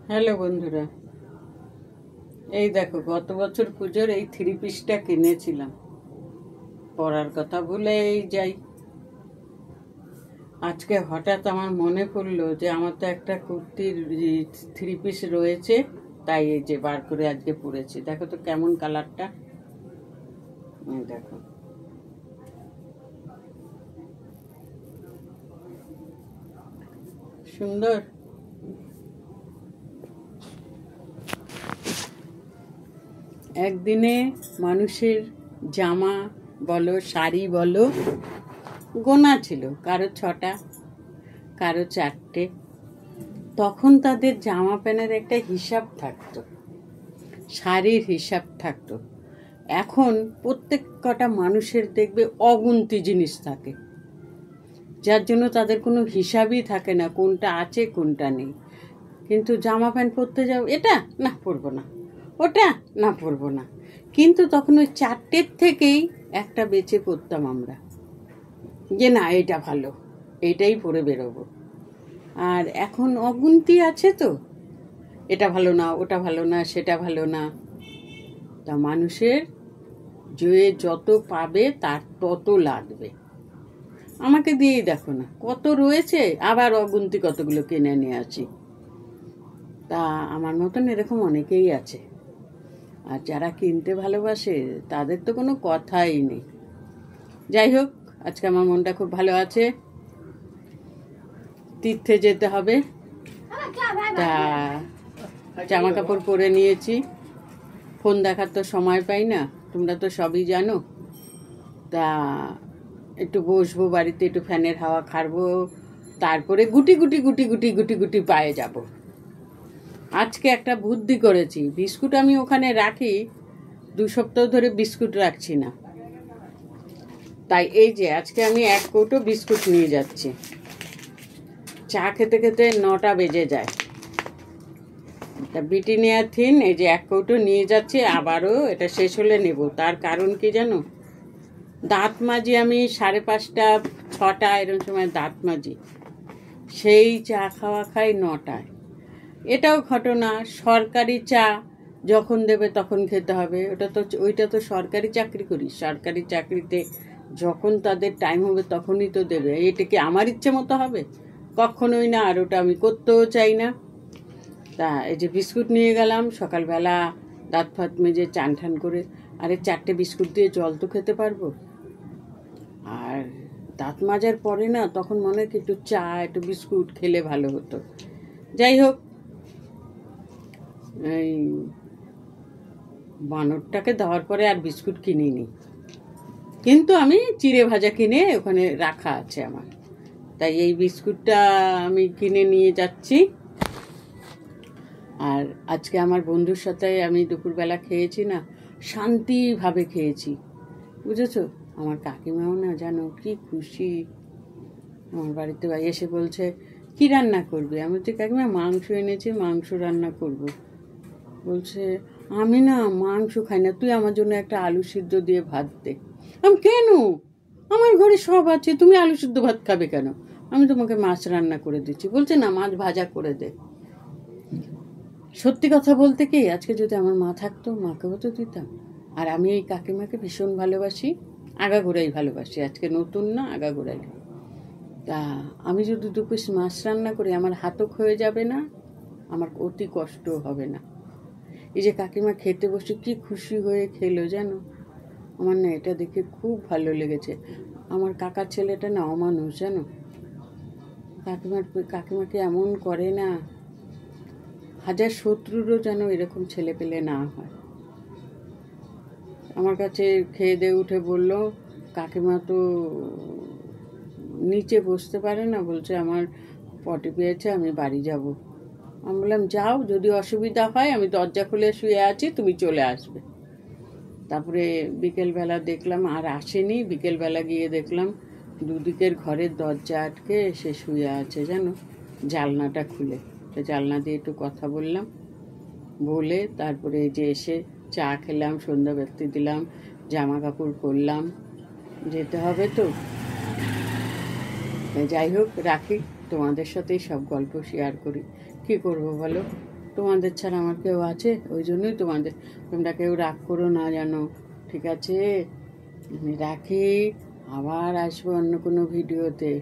Hello বন্ধুরা, এই দেখো গত বছর পুজোর এই 3 পিসটা কিনেছিলাম। পরার কথা ভুলেই যাই। আজকে হঠাৎ আমার মনে পড়লো যে আমার তো একটা কুর্তির 3 পিস রয়েছে, তাই এই যে বার করে আজকে পরেছি। দেখো তো কেমন কালারটা, দেখো সুন্দর। একদিনে মানুষের জামা বলো, শাড়ি বলো, গোনা ছিল। কারো 6টা, কারো 4টে। তখন তাদের জামা প্যান্টের একটা হিসাব থাকতো, শাড়ির হিসাব থাকতো। এখন প্রত্যেক কটা মানুষের দেখবে অগুন্তি জিনিস থাকে, যার জন্য তাদের কোনো হিসাবই থাকে না কোনটা আছে কোনটা নেই। কিন্তু জামা প্যান্ট পরতে যাও, এটা না পরবো না, ওটা না পরবো না। কিন্তু তখন ওই 4টের থেকেই একটা বেছে পরতাম আমরা, যে না এটা ভালো, এইটাই পরে বেরোবো। আর এখন অগুন্তি আছে, তো এটা ভালো না, ওটা ভালো না, সেটা ভালো না। তা মানুষের যে যত পাবে তার তত লাগবে। আমাকে দিয়েই দেখো না কত রয়েছে, আবার অগুন্তি কতগুলো কিনে নিয়ে আসি। তা আমার মতন এরকম অনেকেই আছে। আর যারা কিনতে ভালোবাসে তাদের তো কোনো কথাই নেই। যাই হোক, আজকে আমার মনটা খুব ভালো আছে। তীর্থে যেতে হবে, তা জামা কাপড় পরে নিয়েছি। ফোন দেখার তো সময় পাই না, তোমরা তো সবই জানো। তা একটু বসবো বাড়িতে, একটু ফ্যানের হাওয়া খাবো, তারপরে গুটি গুটি গুটি গুটি গুটি গুটি পায়ে যাব। আজকে একটা বুদ্ধি করেছি, বিস্কুট আমি ওখানে রাখি, 2 সপ্তাহ ধরে বিস্কুট রাখছি না। তাই এই যে আজকে আমি 1 কৌটো বিস্কুট নিয়ে যাচ্ছি। চা খেতে খেতে 9টা বেজে যায়। তা ব্রিটানিয়া থিন এই যে 1 কৌটো নিয়ে যাচ্ছি, আবারও এটা শেষ হলে নেব। তার কারণ কি জানো, দাঁত মাজি আমি 5:30 6টা এরকম সময় দাঁত মাজি, সেই চা খাওয়া খাই 9টায়। এটাও ঘটনা, সরকারি চা যখন দেবে তখন খেতে হবে। ওইটা তো সরকারি চাকরি করি, সরকারি চাকরিতে যখন তাদের টাইম হবে তখনই তো দেবে। এটা কি আমার ইচ্ছে মতো হবে? কখনোই না। আর ওটা আমি করতেও চাই না। তা এই যে বিস্কুট নিয়ে গেলাম, সকালবেলা দাঁত ফাত মেজে চান ঠান করে। আরে 4টে বিস্কুট দিয়ে জল তো খেতে পারবো। আর দাঁত মাজার পরে না তখন মনে হয় একটু চা একটু বিস্কুট খেলে ভালো হতো। যাই হোক, এই বানরটাকে দেওয়ার পরে আর বিস্কুট কিনিনি, কিন্তু আমি চিড়ে ভাজা কিনে ওখানে রাখা আছে আমার। তাই এই বিস্কুটটা আমি কিনে নিয়ে যাচ্ছি। আর আজকে আমার বন্ধুর সাথে আমি দুপুরবেলা খেয়েছি না, শান্তিভাবে খেয়েছি, বুঝেছো। আমার কাকিমাও না জানো কি খুশি। আমার বাড়িতে এসে বলছে কি রান্না করবে। আমি বলছি কাকিমা মাংস এনেছি, মাংস রান্না করব। বলছে আমি না মাংস খাই না, তুই আমার জন্য একটা আলু সিদ্ধ দিয়ে ভাত দে। আমি কেন, আমার ঘরে সব আছে, তুমি আলু সিদ্ধ ভাত খাবে কেন? আমি তোমাকে মাছ রান্না করে দিচ্ছি। বলছে না মাছ ভাজা করে দে। সত্যি কথা বলতে কি, আজকে যদি আমার মা থাকতো মাকেও তো দিতাম। আর আমি এই কাকিমাকে ভীষণ ভালোবাসি, আগাগোড়াই ভালোবাসি, আজকে নতুন না, আগাগোড়াই। তা আমি যদি 2 পিস মাছ রান্না করি আমার হাতও হয়ে যাবে না, আমার অতি কষ্ট হবে না। এই যে কাকিমা খেতে বসে কি খুশি হয়ে খেলো জানো, আমার না এটা দেখে খুব ভালো লেগেছে। আমার কাকার ছেলেটা না অমানুষ জানো, কাকিমাকে এমন করে না, হাজার শত্রুরও যেন এরকম ছেলে পেলে না হয়। আমার কাছে খেয়ে দিয়ে উঠে বলল কাকিমা তো নিচে বসতে পারে না, বলছে আমার পটি পেয়েছে, আমি বাড়ি যাব। আমি বললাম যাও, যদি অসুবিধা হয় আমি দরজা খুলে শুয়ে আছি, তুমি চলে আসবে। তারপরে বিকেলবেলা দেখলাম আর আসেনি, বিকেলবেলা গিয়ে দেখলাম দুদিকের ঘরের দরজা আটকে সে শুয়ে আছে জানো, জানলাটা খুলে। জানলা দিয়ে একটু কথা বললাম, বলে তারপরে যে এসে চা খেলাম, সন্ধ্যা ব্যক্তি দিলাম, জামা কাপড় পরলাম, যেতে হবে তো। যাই হোক, রাখি, তোমাদের সাথেই সব গল্প শেয়ার করি। কি করব বলো, তোমাদের ছাড়া আমার কেউ আছে? ওই জন্যই তোমরা কেউ রাগ করো না জানো, ঠিক আছে? আমি রাখি, আবার আসবো অন্য কোনো ভিডিওতে।